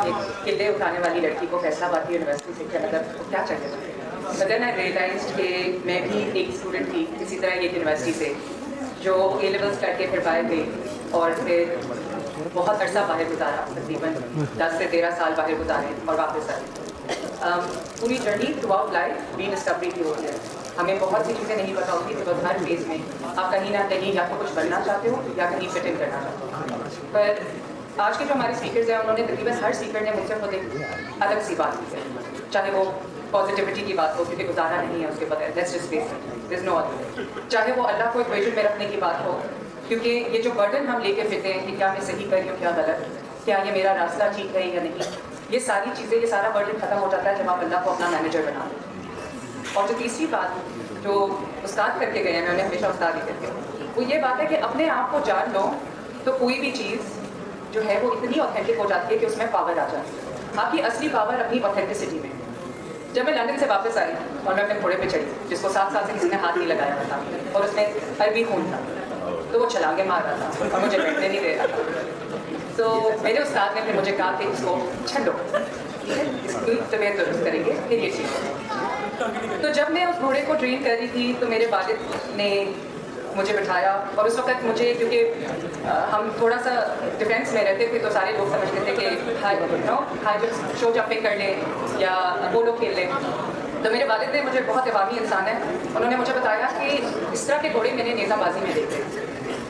ایک قلعے اٹھانے والی لڑکی کو فیصلہ آباد کی یونیورسٹی سے کیا مطلب کیا چاہیے. But then I realized کہ میں بھی ایک اسٹوڈنٹ تھی اسی طرح ایک یونیورسٹی سے جو اے لیولس کر کے پھر باہر گئی اور پھر بہت عرصہ باہر گزارا, تقریباً 10 سے 13 سال باہر گزارے اور واپس آئے. پوری جرنی تھرو آؤٹ لائف ری ڈسکوری کی ہوتی ہے. ہمیں بہت سی چیزیں نہیں پتا ہوتی کہ ہر فیز میں آپ کہیں نہ کہیں یا تو کچھ بننا چاہتے ہو یا کہیں فٹ ان کرنا چاہتے ہو. پر آج کے جو ہمارے اسپیکرز ہیں انہوں نے تقریباً ہر اسپیکر نے مجھ سے خود ایک الگ سی بات کی ہے, چاہے وہ پازیٹیوٹی کی بات ہو کیونکہ گزارا نہیں ہے اس کے پتہ let's just face it, there is no other, چاہے وہ اللہ کو ایک ویژن میں رکھنے کی بات ہو کیونکہ یہ جو برڈن ہم لے کے پھرتے ہیں کہ کیا میں صحیح کر رہی ہوں کیا غلط, کیا یہ میرا راستہ ٹھیک ہے یا نہیں, یہ ساری چیزیں, یہ سارا برڈن ختم ہو جاتا ہے جب آپ اللہ کو اپنا مینیجر بنا دیں. اور جو تیسری بات جو استاد کر کے گئے ہیں, میں انہیں ہمیشہ استاد ہی کہتی ہوں, وہ یہ بات ہے کہ اپنے آپ کو جان لو تو کوئی بھی چیز جو ہے وہ اتنی اوتھینٹک ہو جاتی ہے کہ اس میں پاور آ جاتی ہے. آپ کی اصلی پاور اپنی اوتھینٹسٹی میں. جب میں لندن سے واپس آئی اور میں اپنے گھوڑے پہ چڑھی جس کو 7 سال سے کسی نے ہاتھ نہیں لگایا تھا اور اس میں عربی خون تھا, تو وہ چھلانگے مار رہا تھا اور مجھے بیٹھنے نہیں دے رہا تھا. تو میرے استاد نے پھر مجھے کہا کہ اس کو چھنڈو, اس کی طبیعت درست کریں گے پھر یہ چیز. تو جب میں اس گھوڑے کو ٹرین کر رہی تھی تو میرے والد نے مجھے بٹھایا اور اس وقت مجھے, کیونکہ ہم تھوڑا سا ڈیفینس میں رہتے تھے تو سارے لوگ سمجھتے تھے کہ ہائی شو جمپنگ کر لیں یا پولو کھیل لیں. تو میرے والد نے, مجھے بہت عوامی انسان ہے, انہوں نے مجھے بتایا کہ اس طرح کے گھوڑے میں نے نیزہ بازی میں دیکھے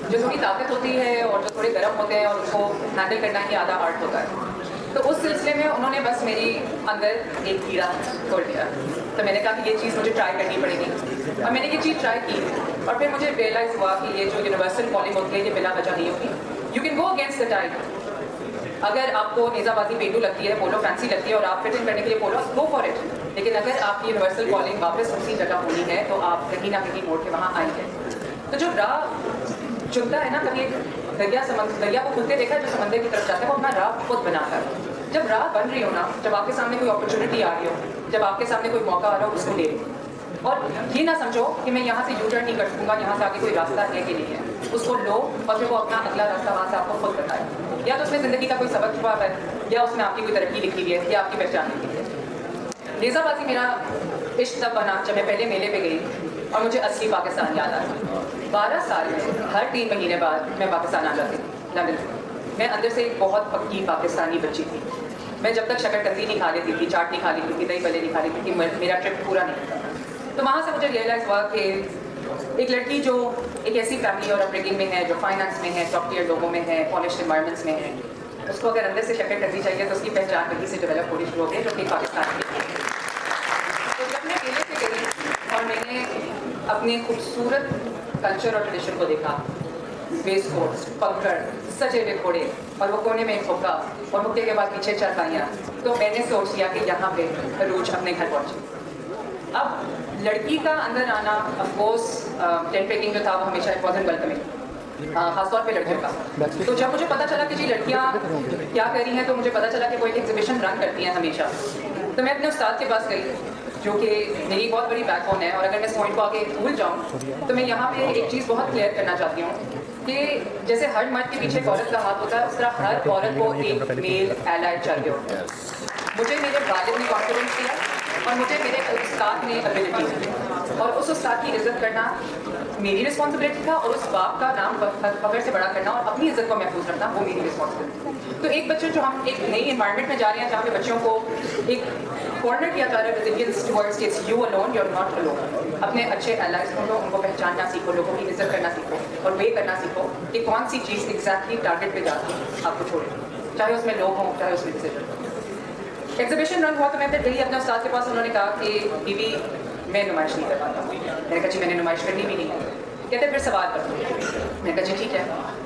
جو تھوڑی طاقت ہوتی ہے اور جو تھوڑے گرم ہوتے ہیں اور اس کو ہینڈل کرنا ہی آدھا آرٹ ہوتا ہے. تو اس سلسلے میں انہوں نے بس میری اندر ایک کیڑا کھول دیا. تو میں نے کہا کہ یہ چیز مجھے ٹرائی کرنی پڑے گی اور میں نے یہ چیز ٹرائی کی اور پھر مجھے ریئلائز ہوا کہ یہ جو یونیورسل فالنگ ہوتی ہے یہ بلا وجہ نہیں ہوتی. You can go against the time. اگر آپ کو نیزہ بازی بیٹو لگتی ہے, پولو فینسی لگتی ہے اور آپ فٹ ان کرنے کے لیے پولو, گو فار اٹ. لیکن اگر آپ کی یونیورسل فالنگ واپس اسی جگہ ہونی ہے تو آپ کہیں نہ کہیں موڑ کے وہاں آئیں گے. تو جو راہ چنتا ہے نا, کبھی دریا کو کھلتے دیکھا جو سمندر کی طرف جاتا ہے, وہ اپنا راہ خود بناتا ہے. جب راہ بن رہی ہو نا, جب آپ کے سامنے کوئی اپرچونیٹی آ رہی ہو, جب آپ کے سامنے کوئی موقع آ رہا ہو, اس کو لے لو. اور یہ نہ سمجھو کہ میں یہاں سے یو ٹرن نہیں کر سکوں گا, یہاں سے آگے کوئی راستہ ہے کہ نہیں ہے. اس کو لو اور پھر وہ اپنا اگلا راستہ وہاں سے آپ کو خود بتائے. یا تو اس میں زندگی کا کوئی سبق چھپا ہے یا اس میں آپ کی کوئی ترقی لکھی ہوئی ہے یا آپ کی پہچان لکھی ہوئی ہے. نیزہ بازی میرا عشق تب بنا جب میں پہلے میلے پہ گئی اور مجھے اصلی پاکستان یاد آیا. 12 سال میں ہر 3 مہینے بعد میں پاکستان آ جاتی تھی لندن سے. میں اندر سے ایک بہت پکی پاکستانی بچی تھی. میں جب تک شکرکندی نہیں کھا لیتی تھی, چاٹ نہیں کھا لیتی تھی, دہی بلے نہیں کھا لیتی تھی, میرا ٹرپ پورا نہیں ہوتا. تو وہاں سے مجھے ریئلائز ہوا کہ ایک لڑکی جو ایک ایسی فیملی اور اپبرنگنگ میں ہے, جو فائنانس میں ہے, ٹاپ ٹیئر لوگوں میں ہے, پالشڈ انوائرمنٹس میں ہے, اس کو اگر اندر سے شکرکندی چاہیے تو اس کی پہچان وہیں سے ڈیولپ ہونی شروع ہو گئی جو کہ پاکستان کی ہے. تو جب میں میلے سے گئی اور میں نے اپنے خوبصورت کلچر اور ٹریڈیشن کو دیکھا, ویسٹ کوٹ, پگڑ, سجے ہوئے گھوڑے اور وہ کونے میں ایک حقہ اور حقے کے بعد پیچھے چرپائیاں, تو میں نے سوچ لیا کہ یہاں پہ روز اپنے گھر پہنچی. اب لڑکی کا اندر آنا آف کورس ٹینٹ پیکنگ جو تھا وہ ہمیشہ ایک واز ویلکمنگ, خاص طور پہ لڑکیوں کا. تو جب مجھے پتا چلا کہ جی لڑکیاں کیا کر رہی ہیں, تو مجھے پتا چلا کہ وہ ایک ایگزیبیشن رن کرتی ہیں ہمیشہ. تو میں اپنے استاد کے پاس گئی جو کہ میری بہت بڑی بیک بون ہے, اور اگر میں اس پوائنٹ کو آگے بھول جاؤں تو میں یہاں پہ ایک چیز بہت کلیئر کرنا چاہتی ہوں کہ جیسے ہر مرد کے پیچھے ایک عورت کا ہاتھ ہوتا ہے, اس طرح ہر عورت کو ایک میل ایلائی چاہیے ہوتا ہے. مجھے میرے والد نے کانفیڈنس دیا اور مجھے میرے استاد نے ابیلٹی دی, اور اس استاد کی عزت کرنا میری رسپانسبلٹی تھا, اور اس باپ کا نام فخر سے بڑا کرنا اور اپنی عزت کو محفوظ رکھنا وہ میری رسپانسبلٹی. تو ایک بچے جو ہم ایک نئی انوائرمنٹ میں جا رہے ہیں جہاں پہ بچوں کو ایک کارنر کیا جا رہا ہے ریزیلینس ٹورڈز کہ you alone, you are not alone. اپنے اچھے الائز ڈھونڈو, ان کو پہچاننا سیکھو, لوگوں کی عزت کرنا سیکھو اور وے کرنا سیکھو کہ کون سی چیز ایگزیکٹلی ٹارگیٹ پہ جاتی ہے آپ کو چھوڑے, چاہے اس میں لوگ ہوں چاہے اس میں ڈیسیجن ہو. ایگزیبیشن رن ہوا تو میں پھر گئی اپنے استاد کے پاس. انہوں نے کہا کہ بیوی میں نمائش نہیں کر پاتا. میں نے کہا جی میں نے نمائش کرنی بھی نہیں ہے. کہتے پھر سوال کر دو. میں نے کہا جی ٹھیک ہے.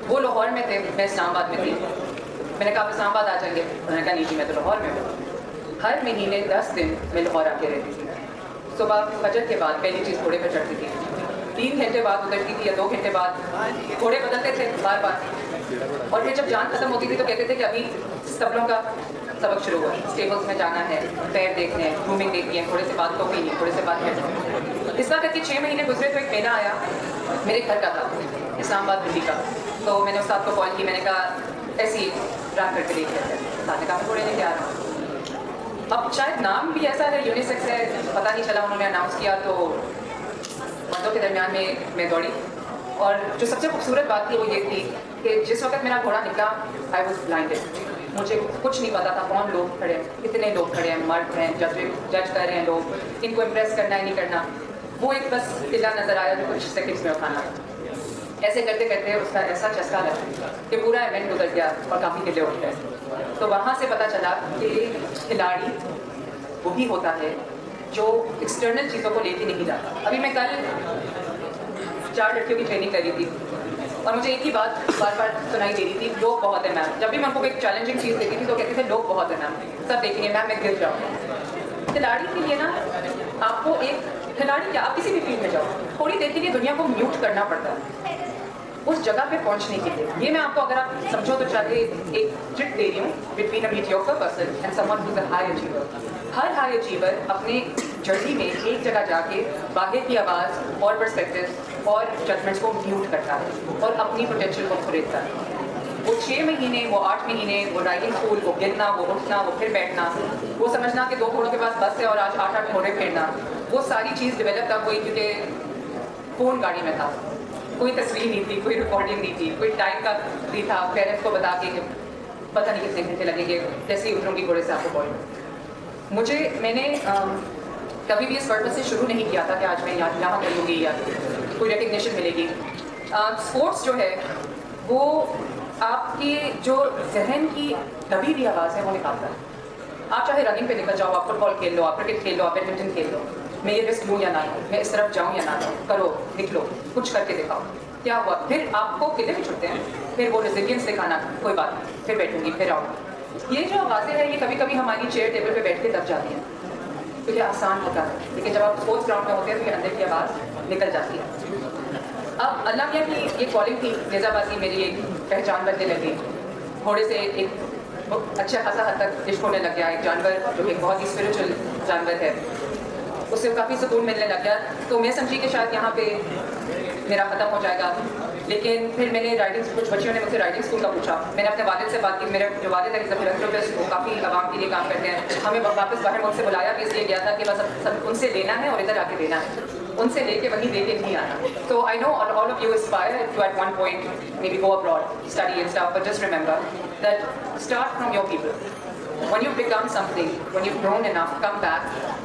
وہ لاہور میں تھے, میں اسلام آباد میں تھی. میں نے کہا آپ اسلام آباد آ جائیں گے. انہوں نے کہا نہیں جی میں تو لاہور میں ہوں. ہر مہینے 10 دن میں لاہور آ کے رہتی تھی. صبح فجر کے بعد پہلی چیز گھوڑے پہ چڑھتی تھی, 3 گھنٹے بعد اترتی تھی یا 2 گھنٹے بعد. گھوڑے بدلتے تھے بار بار, اور پھر جب جان ختم ہوتی تھی تو کہتے تھے کہ ابھی سبلوں کا سبق شروع ہوا, اسٹیبلس میں جانا ہے, پیر دیکھنے ہیں, گرومنگ دیکھنی ہے, تھوڑے سے بات تو کی نہیں, تھوڑے سے بات کرنی. اس طرح کر کے 6 مہینے گزرے تو ایک مہینہ آیا میرے گھر کا تھا, اسلام آباد دلی کا. تو میں نے استاد کو کال کی, میں نے کہا ایسی رن کر کے دیکھ لیتے ہیں. ساتھ کام تھوڑے لے کے آ رہا ہوں. اب شاید نام بھی ایسا ہے, یونیسیکس ہے, پتہ نہیں چلا, انہوں نے اناؤنس کیا تو مردوں کے درمیان میں دوڑی. اور جو سب سے خوبصورت بات تھی وہ یہ تھی کہ جس وقت میرا گھوڑا نکلا, آئی واز بلائنڈڈ. مجھے کچھ نہیں پتا تھا کون لوگ کھڑے ہیں, کتنے لوگ کھڑے ہیں, مرد ہیں, جج کر رہے ہیں لوگ, ان کو امپریس کرنا ہے نہیں کرنا. وہ ایک بس قلعہ نظر آیا جو کچھ سیکنڈس میں اٹھانا. ایسے کرتے کرتے اس کا ایسا چسکا لگا کہ پورا ایونٹ گزر گیا اور کافی قلعے اٹھ گئے. تو وہاں سے پتہ چلا کہ کھلاڑی وہی ہوتا ہے جو ایکسٹرنل چیزوں کو لے کے نہیں جاتا. ابھی میں کل 4 لڑکیوں کی ٹریننگ کر رہی تھی اور مجھے ایک ہی بات بار بار سنائی دے رہی تھی, لوگ بہت ہیں میم. جب بھی میں ان کو ایک چیلنجنگ چیز دیتی تھی تو کہتے تھے لوگ بہت ہیں میم, سب دیکھیں گے میم میں گر جاؤں. کھلاڑی کے لیے نا آپ کو ایک کھلاڑی کیا, آپ کسی بھی فیلڈ میں جاؤ, تھوڑی دیر کے لیے دنیا کو میوٹ کرنا پڑتا ہے اس جگہ پہ پہنچنے کے لیے. یہ میں آپ کو اگر آپ سمجھو تو چاہے ایک ٹرک دے رہی ہوں between a mediocre person and some one who is a high achiever. Hare high achiever اپنے جرنی میں ایک جگہ جا کے باہر کی آواز اور پرسپیکٹو اور ججمنٹس کو میوٹ کرتا ہے اور اپنی پوٹینشیل کو خریدتا ہے. وہ 6 مہینے, وہ 8 مہینے, وہ رائڈنگ اسکول, وہ گرنا, وہ اٹھنا, وہ پھر بیٹھنا, وہ سمجھنا کہ 2 گھوڑوں کے پاس بس ہے اور آج 8 گھوڑے پھیرنا, وہ ساری چیز ڈیولپ تب ہوئی کیونکہ فون گاڑی میں تھا, کوئی تصویر نہیں تھی, کوئی ریکارڈنگ نہیں تھی, کوئی ٹائم کا نہیں تھا. پیرنٹس کو بتا کے پتہ نہیں کتنے گھنٹے لگیں گے, جیسے ہی اتروں گی گھوڑے سے آپ کو بول. میں نے کبھی بھی اس پرپس سے شروع نہیں کیا تھا کہ آج میں یہاں کروں گی یا کوئی ریکگنیشن ملے گی. اسپورٹس جو ہے وہ آپ کی جو ذہن کی دبی ہوئی آواز ہے وہ نکالتا ہے. آپ چاہے رننگ پہ نکل جاؤ, آپ فٹ بال کھیل لو, آپ کرکٹ کھیل لو, آپ بیڈمنٹن کھیل لو, میں یہ رسک لوں یا نہ لوں, میں اس طرف جاؤں یا نہ جاؤں, کرو, نکلو, کچھ کر کے دکھاؤ. کیا ہوا, پھر آپ کو قلعے بھی چھٹتے ہیں, پھر وہ ریزیلینس دکھانا, کوئی بات نہیں, پھر بیٹھوں گی, پھر آؤں. یہ جو آوازیں ہیں یہ کبھی کبھی ہماری چیئر ٹیبل پہ بیٹھ کے دب جاتی ہیں کیونکہ آسان ہوتا ہے, لیکن جب آپ اسپورٹس گراؤنڈ میں ہوتے ہیں تو یہ اندر کی آواز نکل جاتی ہے. اب اللہ کیا کی یہ کالنگ تھی, نیزہ بازی میری ایک پہچان بننے لگی. گھوڑے سے ایک اچھا خاصا حد تک عشق ہونے لگ گیا. ایک جانور جو ایک بہت ہی اسپرچل جانور ہے, اس سے کافی سکون ملنے لگ گیا. تو میں سمجھی کہ شاید یہاں پہ میرا ختم ہو جائے گا. لیکن پھر میں نے کچھ بچیوں نے مجھ سے رائڈنگ اسکول کا پوچھا. میں نے اپنے والد سے بات کی. میرے جو والد ہیں فلنتھروپسٹ, وہ کافی عوام کے لیے کام کرتے ہیں. ہمیں واپس باہر ملک سے بلایا بھی اس لیے گیا تھا کہ بس سب ان سے لینا ہے اور ادھر آ کے دینا ہے, ان سے لے کے وہیں دے کے نہیں آنا. تو آئی نو all of you aspire to at one point maybe go abroad, study and stuff, but just remember that start from your people. When you become something, when you've grown enough, come back.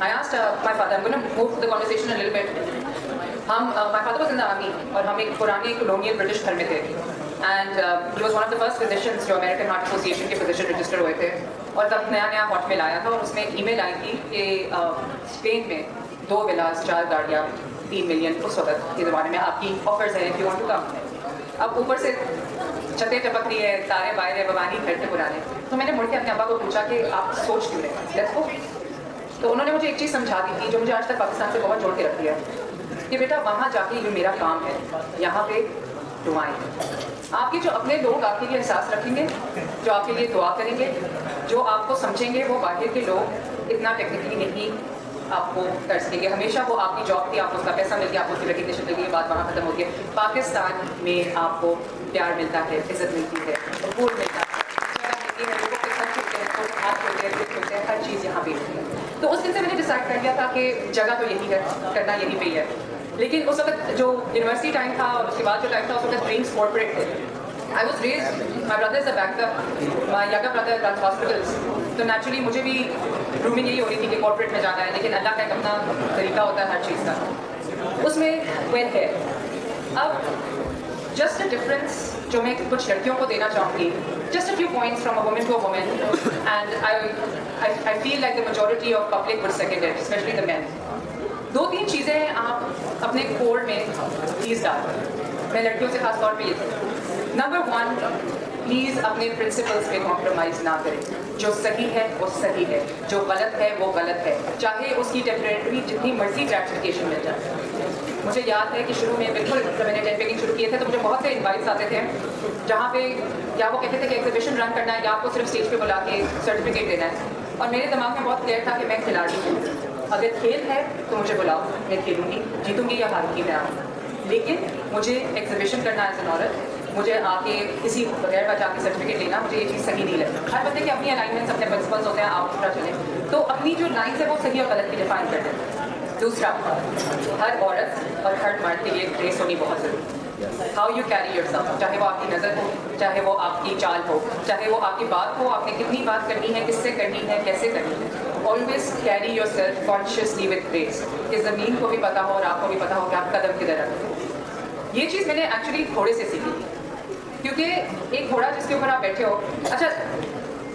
I asked my father, I'm going to move the conversation a little bit. My father was in the army اور ہم ایک پرانے colonial British گھر میں تھے. And he was one of the first physicians جو American heart association کے physician register ہوئے تھے. اور تب نیا نیا ہاٹ میل آیا تھا اور اس میں ایک ای میل آئی تھی کہ اسپین میں 2 ولاز 4 گاڑیاں 3 ملین اس وقت کے زمانے میں آپ کی آفرز ہیں, if you want to come. اب اوپر سے چھتیں ٹپک رہی ہے, تارے باہر بوانی گھر سے پرانے. تو میں نے مڑ کے اپنے ابا کو پوچھا کہ آپ سوچ کیوں رہے ہیں, لیٹس گو. تو انہوں نے مجھے ایک چیز سمجھا دی تھی جو مجھے آج تک پاکستان سے بہت جوڑ کے رکھی ہے کہ بیٹا وہاں جا کے یہ میرا کام ہے, یہاں پہ دعائیں. آپ کے جو اپنے لوگ آپ کے لیے احساس رکھیں گے, جو آپ کے لیے دعا کریں گے, جو آپ کو سمجھیں گے, وہ باہر کے لوگ اتنا ٹیکنیکلی نہیں آپ کو کر سکیں گے. ہمیشہ وہ آپ کی جاب تھی, آپ کو اس کا پیسہ مل گیا, آپ کو اس کی ریکگنیشن مل گئی, بات وہاں ختم ہوتی ہے. پاکستان میں آپ کو پیار ملتا ہے, عزت ملتی ہے, سپورٹ ملتا ہے, جگہ ملتی ہے, لوگوں کے ساتھ چھوٹے ہیں, ہاتھ چھوٹے ہیں, ہر چیز یہاں پہ ہوتی ہے. تو اس دن سے میں نے ڈیسائڈ کر لیا تھا کہ جگہ تو یہی ہے, کرنا یہی پہ ہی ہے. لیکن اس وقت جو یونیورسٹی ٹائم تھا اور اس کے بعد جو ٹائم تھا اس وقت ڈریمس کارپوریٹ تھے. I was raised, my brother is a banker, my younger brother runs hospitals. تو نیچرلی مجھے بھی رومنگ یہی ہو رہی تھی کہ کارپوریٹ میں جانا ہے, لیکن اللہ کا ایک اپنا طریقہ ہوتا ہے ہر چیز کا, اس میں وین ہے. اب جسٹ اے ڈفرینس جو میں کچھ لڑکیوں کو دینا چاہوں گی, just a few points from a woman to a woman, and I feel like the majority of public would second it, especially the men. 2-3 چیزیں آپ اپنے کوڈ میں پلیز ڈالیں. میں لڑکیوں سے خاص طور پہ یہ تھی. نمبر 1, پلیز اپنے پرنسپلس پہ کمپرومائز نہ کریں. جو صحیح ہے وہ صحیح ہے, جو غلط ہے وہ غلط ہے, چاہے اس کی ٹیمپریری جتنی مرضی گریٹیفیکیشن مل جائے. مجھے یاد ہے کہ شروع میں بالکل جب میں نے ٹیپ پیکنگ شروع کیے تھے تو مجھے بہت سے انوائٹس آتے تھے جہاں پہ یا وہ کہتے تھے کہ ایگزیبیشن رن کرنا ہے یا آپ کو صرف اسٹیج پہ بلا کے سرٹیفکیٹ دینا ہے. اور میرے دماغ میں بہت کلیئر تھا کہ میں کھلاڑی ہوں, اگر کھیل ہے تو مجھے بلاؤ, میں کھیلوں گی, جیتوں گی یا ہاروں گی میں آؤں. لیکن مجھے ایگزیبیشن کرنا ایز این عورت مجھے آ کے کسی بغیر وجہ کے سرٹیفکیٹ لینا مجھے یہ چیز صحیح نہیں لگتی. ہر بندے کے اپنی الائنمنٹس اپنے پرنسپلس ہوتے ہیں, آپ پورا چلیں تو اپنی جو لائنس ہے وہ صحیح اور غلط کی ڈیفائن کر دیں. دوسرا, ہر عورت اور ہر مرد کے لیے گریس ہونی بہت ضروری ہے. How you carry your self, چاہے وہ آپ کی نظر ہو, چاہے وہ آپ کی چال ہو, چاہے وہ آپ کی بات ہو, آپ نے کتنی بات کرنی ہے, کس سے کرنی ہے, کیسے کرنی ہے. Always carry yourself consciously with grace, کہ زمین کو بھی پتا ہو اور آپ کو بھی پتا ہو کہ آپ قدم کدھر رکھتے ہیں. یہ چیز میں نے ایکچولی گھوڑے سے سیکھی تھی, کیونکہ ایک گھوڑا جس کے اوپر آپ بیٹھے ہو, اچھا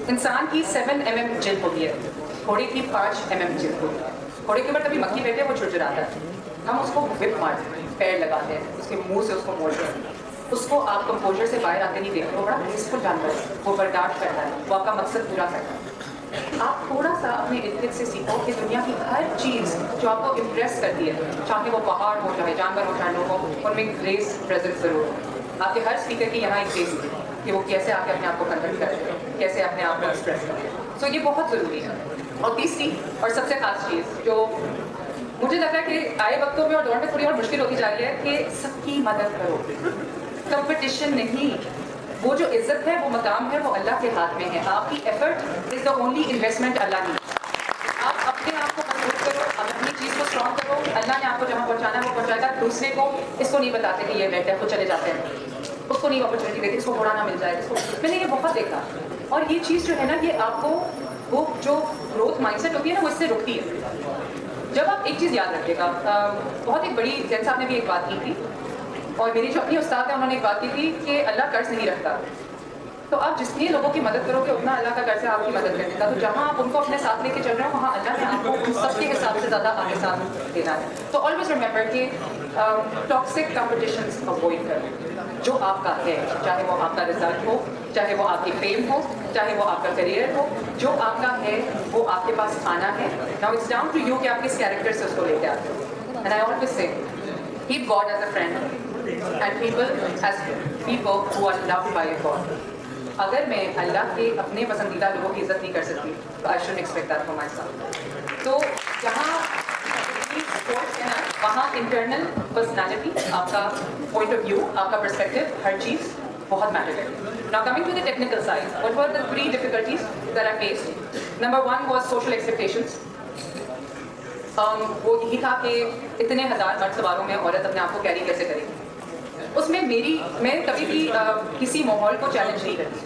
انسان کی 7 mm جلد ہوتی ہے, گھوڑے کی 5 mm جلد ہوتی ہے. گھوڑے کے اوپر کبھی مکھی بیٹھے وہ چڑچڑاتا ہے, ہم اس کو وپ مارتے ہیں, پیر لگاتے ہیں, اس کے منہ سے اس کو موڑتے ہیں, اس کو آپ کمپوزر سے باہر آتے نہیں دیکھتے. وہ بڑا پیسفل جانور ہے, وہ برداشت کرتا ہے, وہ آپ کا مقصد پورا کرتا ہے. آپ تھوڑا سا اپنے ارد گرد سے سیکھو کہ دنیا کی ہر چیز جو آپ کو امپریس کرتی ہے, چاہے وہ پہاڑ ہو, چاہے جانور ہو, چاہے لوگ ہو, ان میں گریس پریزنٹ ضرور ہو. آپ کے ہر اسپیکر کی یہاں ایک گریس ہے کہ وہ کیسے آپ اپنے آپ کو کنڈکٹ کرتے ہیں, کیسے اپنے آپ کو ایکسپریس کرتے ہیں. سو یہ بہت ضروری ہے. اور تیسری اور سب سے خاص چیز جو مجھے لگ رہا ہے کہ آئے وقتوں میں اور دور میں تھوڑی اور مشکل ہوتی جا رہی ہے, کہ سب کی مدد کرو. کمپٹیشن نہیں, وہ جو عزت ہے, وہ مقام ہے, وہ اللہ کے ہاتھ میں ہے. آپ کی effort is the only investment اللہ نے. آپ اپنے آپ کو مضبوط کرو, اپنی چیز کو اسٹرانگ کرو. اللہ نے آپ کو جہاں پہنچانا ہے وہ پہنچائے گا. دوسرے کو اس کو نہیں بتاتے کہ یہ بیٹھ ہے, تو چلے جاتے ہیں, اس کو نہیں اپرچونیٹی دیتے, اس کو گھوڑا نہ مل جائے, اس کو. میں نے یہ بہت دیکھا. اور یہ چیز جو ہے نا, یہ آپ کو وہ جو گروتھ مائنڈ سیٹ ہوتی ہے نا, وہ اس سے رکتی ہے. جب آپ ایک چیز یاد رکھیے گا, بہت ایک بڑی جین صاحب نے بھی ایک بات کی تھی, اور میری جو اپنی استاد ہے انہوں نے ایک بات کی تھی کہ اللہ قرض نہیں رکھتا. تو آپ جتنے لوگوں کی مدد کرو گے اتنا اللہ کا قرض ہے آپ کی مدد کرنے کا. تو جہاں آپ ان کو اپنے ساتھ لے کے چل رہے ہو, وہاں اللہ نے آپ کو ان سب کے حساب سے زیادہ آگے ساتھ دینا ہے. تو آلویز ریمبر کہ ٹاکسک کمپٹیشنس اوائڈ کریں. جو آپ کا ہے, چاہے وہ آپ کا رزلٹ ہو, چاہے وہ آپ کی فیم ہو, چاہے وہ آپ کا کریئر ہو, جو آپ کا ہے وہ آپ کے پاس آنا ہے. Now it's down to you کہ آپ کس کیریکٹر سے اس کو لے کے آتے ہو. اینڈ آئی آلویز سے keep God as a friend and people as people who are loved by God. اگر میں اللہ کے اپنے پسندیدہ لوگوں کی عزت نہیں کر سکتی تو I shouldn't expect that for myself. تو جہاں اسپورٹس ہے نا, وہاں انٹرنل پرسنالٹی, آپ کا پوائنٹ آف ویو, آپ کا پرسپیکٹو, ہر چیز بہت میٹر کرتی ہے. Now coming to the technical side, what were the 3 difficulties that I faced? Number 1 was social expectations. وہ یہی تھا کہ اتنے ہزار مرد سواروں میں عورت اپنے آپ کو کیری کیسے کرے گی. اس میں میں کبھی بھی کسی ماحول کو چیلنج نہیں کرتی.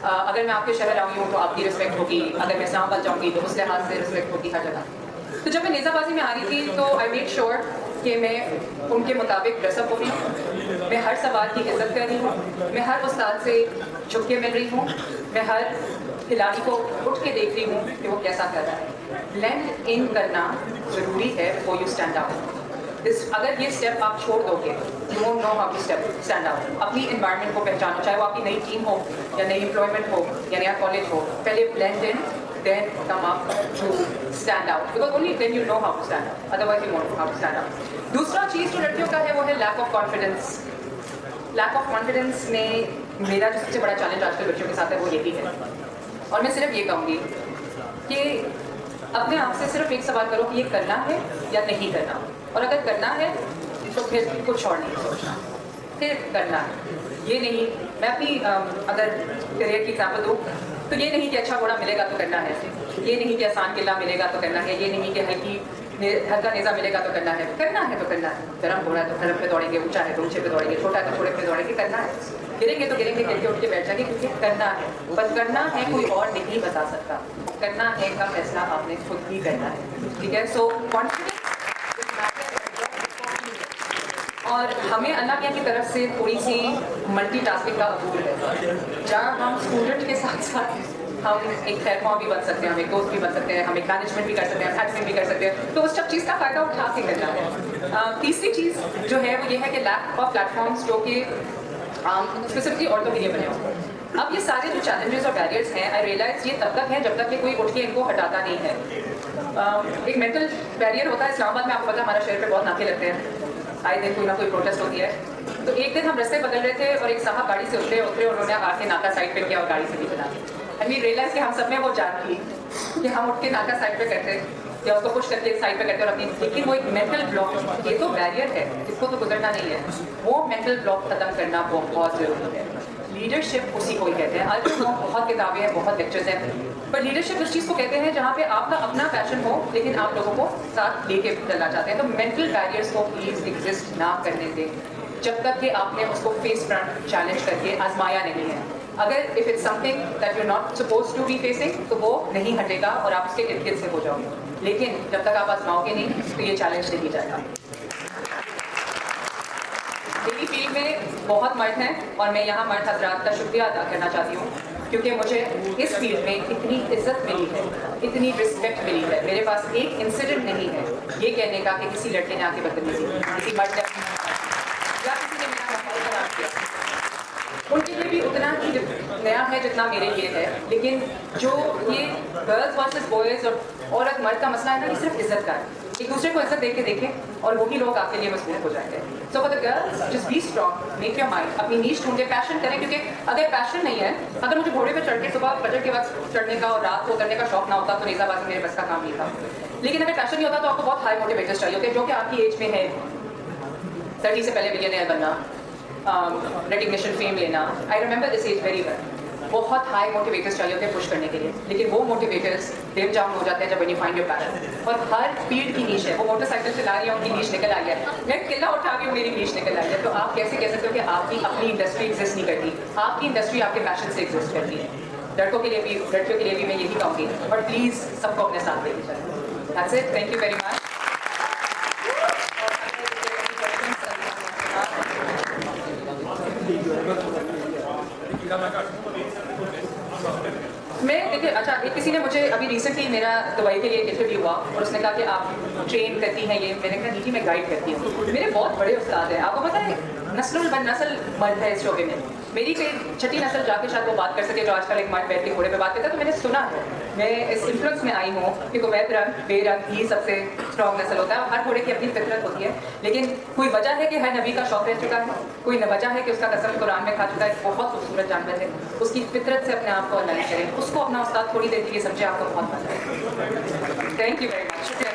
اگر میں آپ کے شہر آئی ہوں تو آپ کی رسپیکٹ ہوگی, اگر میں اسلام آباد جاؤں گی تو اس لحاظ سے رسپیکٹ ہوگی ہر جگہ. تو جب میں نیزہ بازی میں آ رہی تھی تو آئی میک شیور کہ میں ان کے مطابق ڈریس اپ ہو رہی ہوں, میں ہر سوال کی عزت کر رہی ہوں, میں ہر استاد سے جھک کے مل رہی ہوں, میں ہر کھلاڑی کو اٹھ کے دیکھ رہی ہوں کہ وہ کیسا کر رہا ہے. بلینڈ ان کرنا ضروری ہے فور یو اسٹینڈ آؤٹ. اگر یہ اسٹیپ آپ چھوڑ دو گے, you won't know how to stand out. اپنی انوائرمنٹ کو پہچانو, چاہے وہ آپ کی نئی ٹیم ہو یا نئی امپلائمنٹ ہو یا نیا کالج ہو. پہلے blend in, then come up to stand out, because only then you know how to stand out, otherwise you won't know how to stand out. دوسرا چیز جو لڑکیوں کا ہے وہ ہے lack of confidence. Lack of confidence میں میرا جو سب سے بڑا چیلنج آج کل بچوں کے ساتھ ہے وہ یہی ہے. اور میں صرف یہ کہوں گی کہ اپنے آپ سے صرف ایک سوال کرو کہ یہ کرنا ہے یا نہیں کرنا, اور اگر کرنا ہے تو پھر کچھ اور نہیں سوچنا, پھر کرنا ہے. یہ نہیں, میں اپنی اگر کریئر کی ایگزامپل دوں تو یہ نہیں کہ اچھا گھوڑا ملے گا تو کرنا ہے, یہ نہیں کہ آسان قلعہ ملے گا تو کرنا ہے, یہ نہیں کہ ہلکا نیزہ ملے گا تو کرنا ہے. کرنا ہے تو کرنا ہے. گرم گھوڑا ہے تو گرم پہ دوڑیں گے, اونچا ہے تو اونچے پہ دوڑیں گے, چھوٹا ہے تو چھوٹے پہ دوڑیں گے. کرنا ہے, گریں گے تو گریں گے, گر کے اٹھ کے بیٹھ جائیں گے, کیونکہ کرنا ہے. پر کرنا ہے کوئی اور نہیں بتا سکتا, کرنا ہے کا فیصلہ آپ نے خود ہی کرنا ہے. ٹھیک ہے. سو کانفیڈنس. اور ہمیں اللہ کی طرف سے تھوڑی سی ملٹی ٹاسکنگ کا عبور ہے, جہاں ہم اسٹوڈنٹ کے ساتھ ساتھ ہم ایک خیر خواہ بھی بن سکتے ہیں, ہم ایک دوست بھی بن سکتے ہیں, ہم ایک مینجمنٹ بھی کر سکتے ہیں, ایڈمن بھی کر سکتے ہیں. تو اس سب چیز کا فائدہ اٹھا کے کرنا ہے. تیسری چیز جو ہے وہ یہ ہے کہ لیک آف پلیٹ فارمس جو کہ اسپیسیفکلی عورتوں کے لیے بنے ہوں. اب یہ سارے جو چیلنجز اور بیریئرس ہیں, آئی ریئلائز یہ تب تک ہیں جب تک کہ کوئی اٹھ کے ان کو ہٹاتا نہیں ہے. ایک مینٹل بیریئر ہوتا ہے اسلام آباد میں, آپ کو پتا ہے ہمارا شہر پہ بہت ناکے لگتے ہیں, آئے دن کوئی نہ کوئی پروٹیسٹ ہوتی ہے. تو ایک دن ہم رستے بدل رہے تھے اور ایک صاحب گاڑی سے اترے, انہوں نے آ کے ناکا سائڈ پہ کیا اور گاڑی سے بھی چلا. اینڈ وی ریئلائز کہ ہم سب میں وہ جان تھی کہ ہم اٹھ کے ناکا سائڈ پہ کرتے یا اس کو پش کر کے سائڈ پہ کرتے اور اپنی، لیکن وہ ایک مینٹل بلاک، یہ تو بیریئر ہے، اس کو تو گزرنا نہیں ہے، وہ مینٹل بلاک ختم کرنا بہت ضروری ہے. لیڈرشپ اسی کو ہی کہتے ہیں. آج بہت کتابیں ہیں، بہت لیکچرز ہیں، پر لیڈرشپ اس چیز کو کہتے ہیں جہاں پہ آپ کا اپنا پیشن ہو لیکن آپ لوگوں کو ساتھ لے کے چلنا چاہتے ہیں. تو مینٹل بیریئرس کو پلیز ایگزسٹ نہ کرنے دیں جب تک کہ آپ نے اس کو فیس فرنٹ چیلنج کر کے آزمایا نہیں ہے. اگر if it's something that you not suppose to be facing تو وہ نہیں ہٹے گا اور آپ اس کے ارد گرد سے ہو جاؤ گے، لیکن جب تک آپ آزماؤ گے نہیں تو یہ چیلنج نہیں جائے گا. میری فیلڈ میں بہت مرد ہیں اور میں یہاں مرد حضرات کا شکریہ ادا کرنا چاہتی ہوں کیونکہ مجھے اس فیلڈ میں اتنی عزت ملی ہے، اتنی رسپیکٹ ملی ہے. میرے پاس ایک انسیڈنٹ نہیں ہے یہ کہنے کا کہ کسی لڑکے نے آ کے بدتمیزی کی، کسی مرد نے یا کسی نے میرا ماحول خراب کیا. ان کے لیے بھی اتنا ہی نیا ہے جتنا میرے لیے ہے. لیکن جو یہ گرلز ورسز بوائز اور عورت مرد کا مسئلہ ہے نا، یہ صرف عزت کا ہے. ایک دوسرے کو عزت دے کے دیکھیں اور وہی لوگ آپ کے لیے مضبوط ہو جائیں گے. So for the girls just be strong, make your mind, اپنی نیش ڈھونڈے، پیشن کریں. کیونکہ اگر پیشن نہیں ہے، اگر مجھے گھوڑے پہ چڑھ کے صبح فجر کے وقت چڑھنے کا اور رات کو اترنے کا شوق نہ ہوتا تو نیزہ بازی میرے بس کا کام نہیں تھا. لیکن اگر پیشن نہیں ہوتا تو آپ کو بہت ہائی موٹیویٹرز چاہیے ہوتے ہیں جو کہ آپ کی ایج میں ہے. 30 سے پہلے ملینئر بننا، ریکگنیشن، فیم لینا. I remember this age very well. بہت ہائی موٹیویٹرز چاہیے ہوتے ہیں پش کرنے کے لیے، لیکن وہ موٹیویٹرز دیر جام ہو جاتے ہیں جب when you find your passion. اور ہر فیلڈ کی نیش ہے. وہ موٹر سائیکل چلا رہی ہے، ان کی نیش نکل آئی ہے. میں قلعہ اٹھا رہی ہوں، میری نیش نکل آئی ہے. تو آپ کیسے کہہ سکتے ہو کہ آپ کی اپنی انڈسٹری ایگزسٹ نہیں کرتی؟ آپ کی انڈسٹری آپ کے پیشن سے ایگزسٹ کرتی ہے. لڑکوں کے لیے بھی، لڑکیوں کے لیے بھی میں یہی کہوں گی. اور پلیز سب کو اپنے ساتھ لے کے چلیں. That's it. Thank you very much. میں دیکھیے، اچھا ایک کسی نے مجھے ابھی ریسنٹلی میرا دبئی کے لیے انٹرویو ہوا اور اس نے کہا کہ آپ ٹرین کرتی ہیں یہ. میں نے کہا نہیں، میں گائیڈ کرتی ہوں. میرے بہت بڑے استاد ہیں، آپ کو پتہ ہے نسل نسل مرد ہے اس شعبے میں. میری کوئی چھٹی نسل جا کے شاید وہ بات کر سکے جو آج کل ایک مرد بیٹھ کے گھوڑے پہ بات کرتا ہے. تو میں نے سنا ہے، میں اس انفلوئنس میں آئی ہوں کہ کویت رنگ بے رنگ ہی سب سے اسٹرانگ نسل ہوتا ہے اور ہر گھوڑے کی اپنی فطرت ہوتی ہے. لیکن کوئی وجہ ہے کہ ہر نبی کا شوق رہ چکا ہے، کوئی وجہ ہے کہ اس کا قسم قرآن میں کھا چکا ہے. بہت خوبصورت جانور ہے، اس کی فطرت سے اپنے آپ کو الائن کریں. اس کو اپنا استاد تھوڑی دیر کے لیے سمجھے، آپ کو بہت مزہ آئے. Thank you very much.